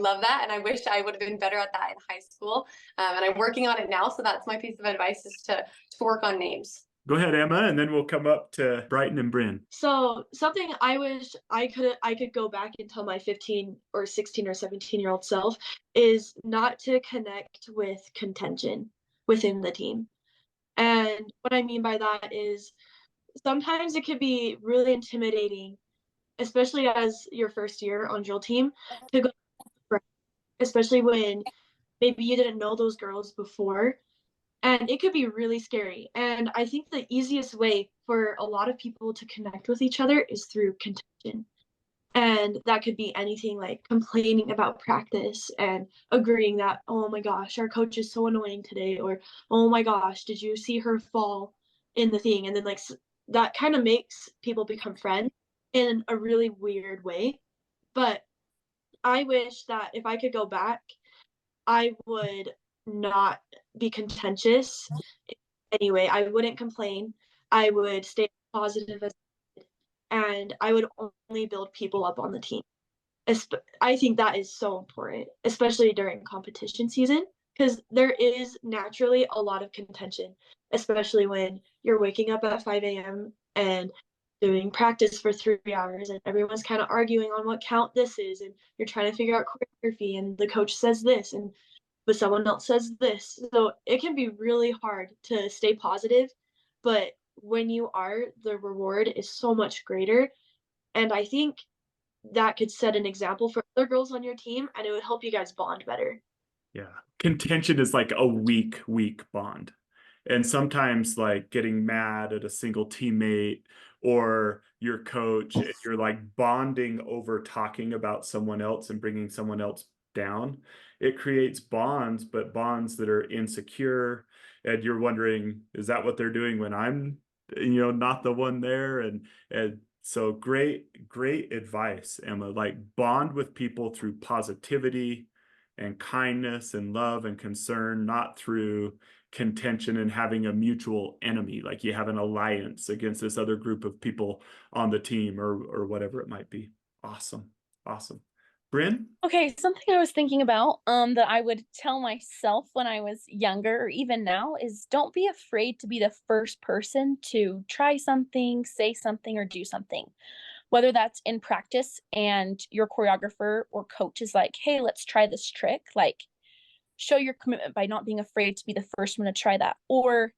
love that. And I wish I would have been better at that in high school. And I'm working on it now. So that's my piece of advice, is to work on names. Go ahead, Emma, and then we'll come up to Brighton and Bryn. So something I wish I could go back and tell my 15 or 16 or 17-year-old self is not to connect with contention within the team. And what I mean by that is sometimes it could be really intimidating, especially as your first year on drill team, to go, especially when maybe you didn't know those girls before. And it could be really scary. And I think the easiest way for a lot of people to connect with each other is through contention. And that could be anything like complaining about practice and agreeing that, oh my gosh, our coach is so annoying today. Or, oh my gosh, did you see her fall in the thing? And then like that kind of makes people become friends in a really weird way. But I wish that if I could go back, I would not be contentious anyway. I wouldn't complain. I would stay positive and I would only build people up on the team. I think that is so important, especially during competition season, because there is naturally a lot of contention, especially when you're waking up at 5 a.m. and doing practice for 3 hours and everyone's kind of arguing on what count this is, and you're trying to figure out choreography, and the coach says this but someone else says this. So it can be really hard to stay positive, but when you are, the reward is so much greater. And I think that could set an example for other girls on your team, and it would help you guys bond better. Yeah. Contention is like a weak bond. And sometimes like getting mad at a single teammate or your coach, you're like bonding over talking about someone else and bringing someone else down. It creates bonds, but bonds that are insecure. And you're wondering, is that what they're doing when I'm, not the one there? And so great advice, Emma. Like, bond with people through positivity and kindness and love and concern, not through contention and having a mutual enemy, like you have an alliance against this other group of people on the team or whatever it might be. Awesome. Bryn? Okay, something I was thinking about that I would tell myself when I was younger or even now is don't be afraid to be the first person to try something, say something, or do something. Whether that's in practice and your choreographer or coach is like, hey, let's try this trick. Like, show your commitment by not being afraid to be the first one to try that. Or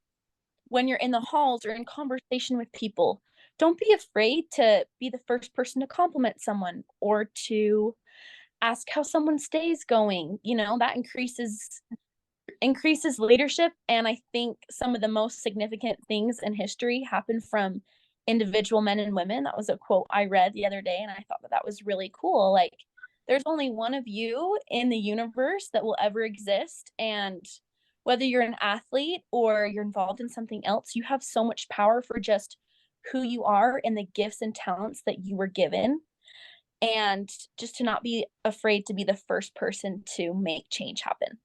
when you're in the halls or in conversation with people, don't be afraid to be the first person to compliment someone or to ask how someone's day is going. That increases leadership. And I think some of the most significant things in history happen from individual men and women. That was a quote I read the other day, and I thought that was really cool. Like, there's only one of you in the universe that will ever exist. And whether you're an athlete or you're involved in something else, you have so much power for just who you are and the gifts and talents that you were given. And just to not be afraid to be the first person to make change happen.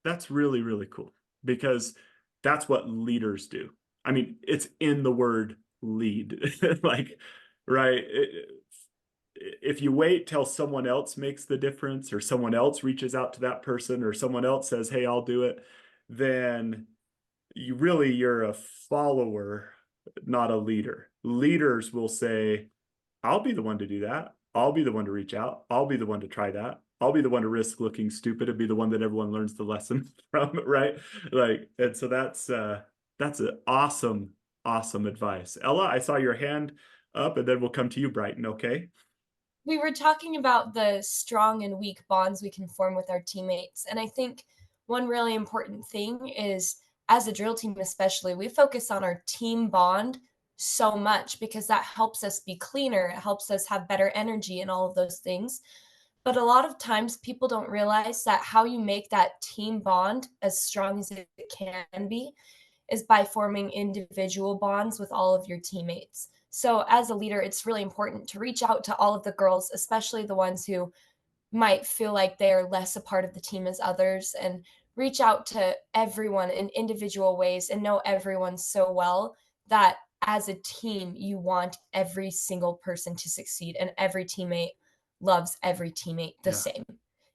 That's really, really cool, because that's what leaders do. I mean, it's in the word lead. Like, right? If you wait till someone else makes the difference, or someone else reaches out to that person, or someone else says, hey, I'll do it, then you're a follower, not a leader. Leaders will say, I'll be the one to do that. I'll be the one to reach out. I'll be the one to try that. I'll be the one to risk looking stupid and be the one that everyone learns the lesson from, right? Like, and so that's an awesome advice. Ella, I saw your hand up, and then we'll come to you, Brighton, okay? We were talking about the strong and weak bonds we can form with our teammates. And I think one really important thing is, as a drill team especially, we focus on our team bond so much because that helps us be cleaner. It helps us have better energy and all of those things. But a lot of times people don't realize that how you make that team bond as strong as it can be is by forming individual bonds with all of your teammates. So as a leader, it's really important to reach out to all of the girls, especially the ones who might feel like they are less a part of the team as others, and reach out to everyone in individual ways and know everyone so well that as a team, you want every single person to succeed and every teammate loves every teammate the Yeah. same,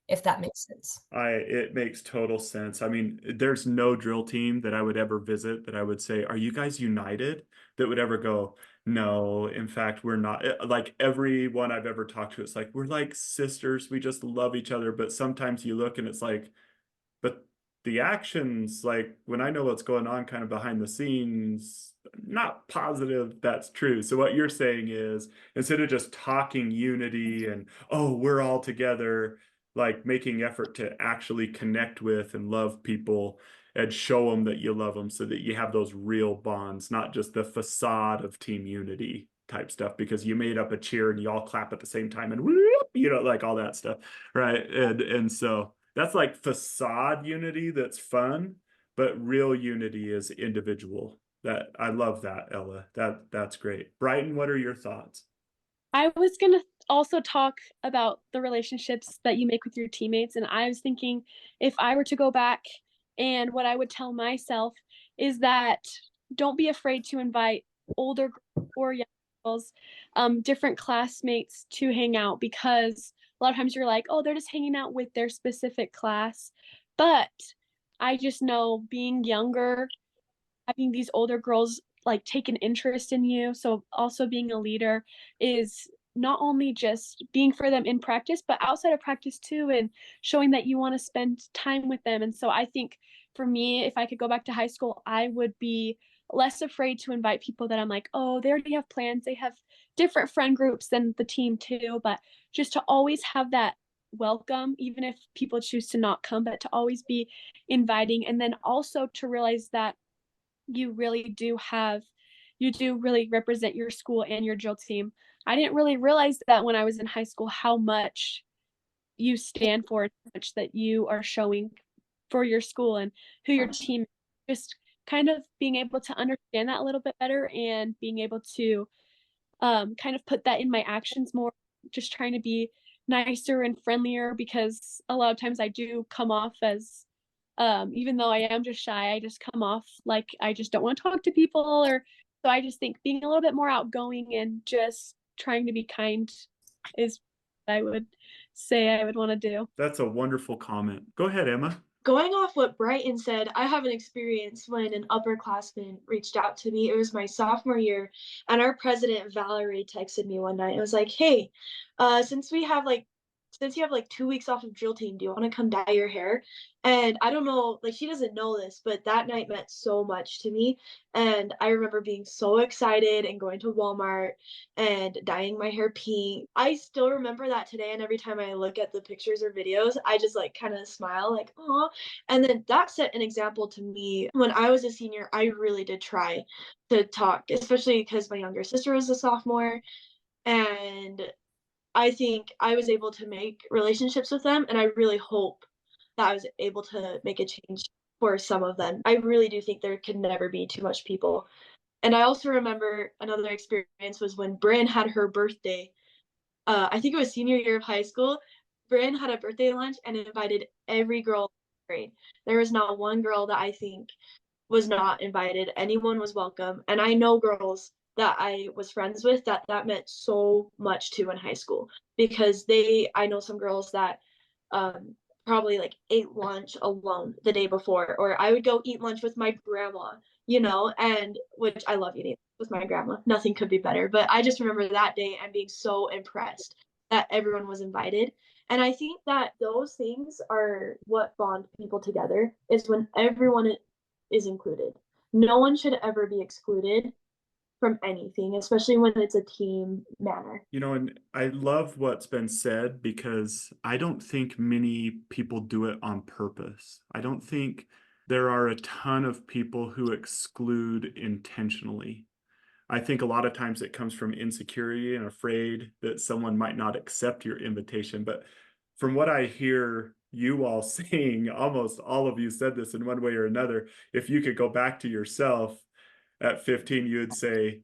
if that makes sense. It makes total sense. I mean, there's no drill team that I would ever visit that I would say, "Are you guys united?" That would ever go, "No, in fact, we're not." Like everyone I've ever talked to, it's like, "We're like sisters. We just love each other." But sometimes you look and it's like, but the actions, like when I know what's going on kind of behind the scenes, not positive that's true. So what you're saying is, instead of just talking unity and, oh, we're all together, like making effort to actually connect with and love people and show them that you love them so that you have those real bonds, not just the facade of team unity type stuff because you made up a cheer and you all clap at the same time and whoop, like all that stuff, right? And so that's like facade unity that's fun, but real unity is individual. That I love that, Ella. That's great. Brighton, what are your thoughts? I was going to also talk about the relationships that you make with your teammates. And I was thinking if I were to go back, and what I would tell myself is that don't be afraid to invite older or young girls, different classmates to hang out, because a lot of times you're like, oh, they're just hanging out with their specific class. But I just know being younger, having these older girls like take an interest in you, so also being a leader is not only just being for them in practice but outside of practice too, and showing that you want to spend time with them. And so I think for me, if I could go back to high school, I would be less afraid to invite people that I'm like, oh, they already have plans, they have different friend groups than the team too, but just to always have that welcome, even if people choose to not come, but to always be inviting. And then also to realize that you really do have you do really represent your school and your drill team. I didn't really realize that when I was in high school, how much you stand for, how much that you are showing for your school and who your team is. Just kind of being able to understand that a little bit better and being able to kind of put that in my actions more, just trying to be nicer and friendlier, because a lot of times I do come off as even though I am just shy, I just come off like I just don't want to talk to people. Or so I just think being a little bit more outgoing and just trying to be kind is what I would say I would want to do. That's a wonderful comment. Go ahead, Emma. Going off what Brighton said, I have an experience when an upperclassman reached out to me. It was my sophomore year, and our president, Valerie, texted me one night. It was like, hey, since you have like 2 weeks off of drill team, do you want to come dye your hair? And I don't know, like she doesn't know this, but that night meant so much to me. And I remember being so excited and going to Walmart and dyeing my hair pink. I still remember that today. And every time I look at the pictures or videos, I just like kind of smile like, oh. And then that set an example to me. When I was a senior, I really did try to talk, especially because my younger sister was a sophomore. And I think I was able to make relationships with them, and I really hope that I was able to make a change for some of them. I really do think there can never be too much people. And I also remember another experience was when Bryn had her birthday. I think it was senior year of high school. Bryn had a birthday lunch and invited every girl in the grade. There was not one girl that I think was not invited. Anyone was welcome. And I know girls that I was friends with that meant so much to in high school, because I know some girls that probably like ate lunch alone the day before, or I would go eat lunch with my grandma, and which I love eating with my grandma. Nothing could be better. But I just remember that day and being so impressed that everyone was invited. And I think that those things are what bond people together, is when everyone is included. No one should ever be excluded from anything, especially when it's a team manner. And I love what's been said, because I don't think many people do it on purpose. I don't think there are a ton of people who exclude intentionally. I think a lot of times it comes from insecurity and afraid that someone might not accept your invitation. But from what I hear you all saying, almost all of you said this in one way or another. If you could go back to yourself at 15, you would say,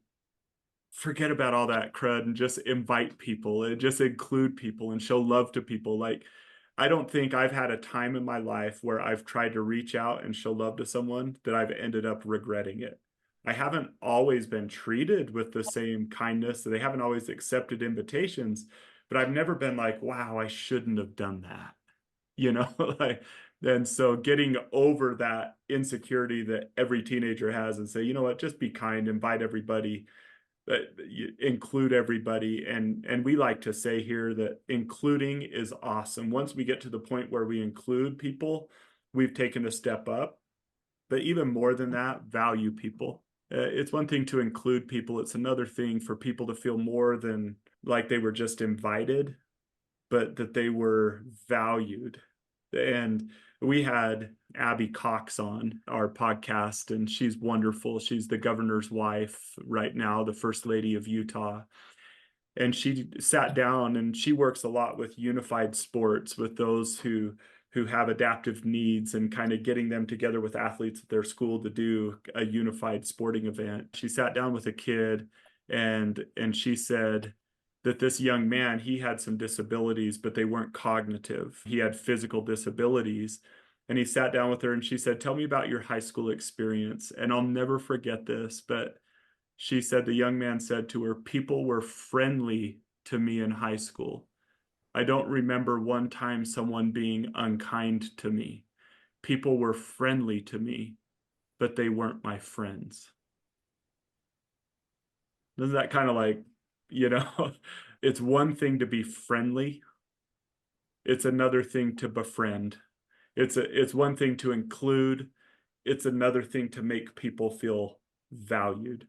forget about all that crud and just invite people and just include people and show love to people. Like, I don't think I've had a time in my life where I've tried to reach out and show love to someone that I've ended up regretting it. I haven't always been treated with the same kindness. They haven't always accepted invitations, but I've never been like, wow, I shouldn't have done that. You know, like, and so getting over that insecurity that every teenager has and say, you know what, just be kind, invite everybody, include everybody. And we like to say here that including is awesome. Once we get to the point where we include people, we've taken a step up. But even more than that, value people. It's one thing to include people. It's another thing for people to feel more than like they were just invited, but that they were valued. And we had Abby Cox on our podcast, and she's wonderful. She's the governor's wife right now, the first lady of Utah. And she sat down, and she works a lot with unified sports, with those who have adaptive needs, and kind of getting them together with athletes at their school to do a unified sporting event. She sat down with a kid, and she said that this young man, he had some disabilities, but they weren't cognitive. He had physical disabilities. And he sat down with her and she said, tell me about your high school experience. And I'll never forget this, but she said the young man said to her, people were friendly to me in high school. I don't remember one time someone being unkind to me. People were friendly to me, but they weren't my friends. Doesn't that kind of like, you know, it's one thing to be friendly. It's another thing to befriend. It's one thing to include. It's another thing to make people feel valued.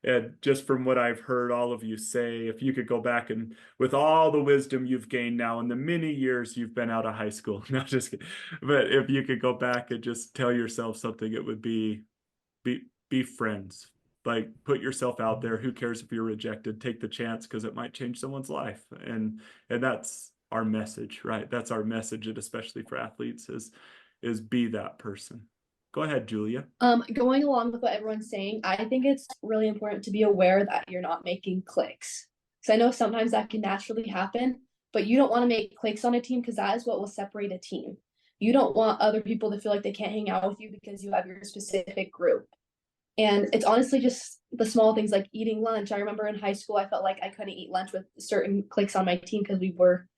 And just from what I've heard all of you say, if you could go back and with all the wisdom you've gained now in the many years you've been out of high school, not just kidding, but if you could go back and just tell yourself something, it would be friends. Like, put yourself out there. Who cares if you're rejected? Take the chance, because it might change someone's life. And that's our message, right? That's our message, and especially for athletes, is be that person. Go ahead, Julia. Going along with what everyone's saying, I think it's really important to be aware that you're not making cliques. Because I know sometimes that can naturally happen, but you don't want to make cliques on a team, because that is what will separate a team. You don't want other people to feel like they can't hang out with you because you have your specific group. And it's honestly just the small things like eating lunch. I remember in high school, I felt like I couldn't eat lunch with certain cliques on my team because we were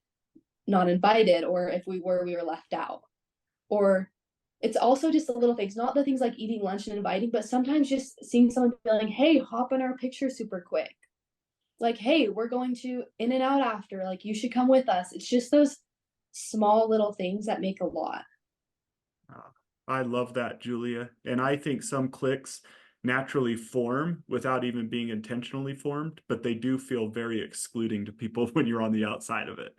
not invited, or if we were left out. Or it's also just the little things, not the things like eating lunch and inviting, but sometimes just seeing someone feeling, hey, hop in our picture super quick. Like, hey, we're going to In-N-Out after, like, you should come with us. It's just those small little things that make a lot. I love that, Julia. And I think some cliques naturally form without even being intentionally formed, but they do feel very excluding to people when you're on the outside of it.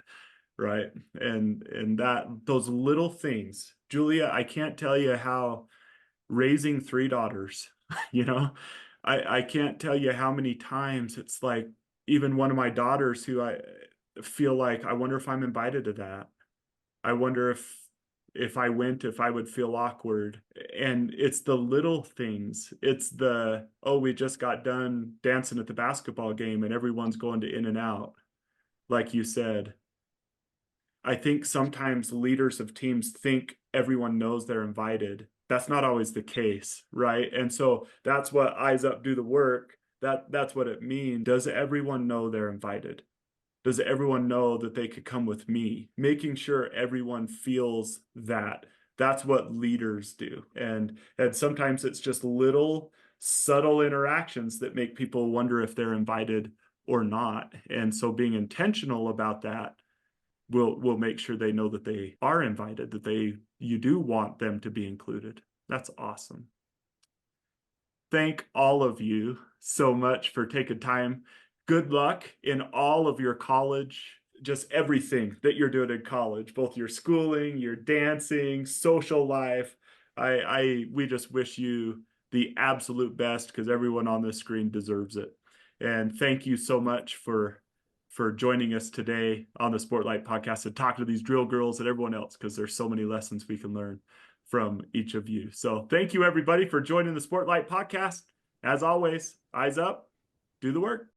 Right. And that those little things, Julia, I can't tell you how raising 3 daughters, you know, I can't tell you how many times it's like, even one of my daughters who I feel like, I wonder if I'm invited to that. I wonder if I went, if I would feel awkward. And it's the little things. It's the, oh, we just got done dancing at the basketball game and everyone's going to In-N-Out. Like you said, I think sometimes leaders of teams think everyone knows they're invited. That's not always the case, right? And so that's what Eyes Up Do the Work. That's what it means. Does everyone know they're invited? Does everyone know that they could come with me? Making sure everyone feels that. That's what leaders do. And sometimes it's just little subtle interactions that make people wonder if they're invited or not. And so being intentional about that will make sure they know that they are invited, that you do want them to be included. That's awesome. Thank all of you so much for taking time. Good luck in all of your college, just everything that you're doing in college, both your schooling, your dancing, social life. We just wish you the absolute best, because everyone on this screen deserves it. And thank you so much for for joining us today on the Sportlight Podcast to talk to these drill girls and everyone else, because there's so many lessons we can learn from each of you. So thank you, everybody, for joining the Sportlight Podcast. As always, eyes up, do the work.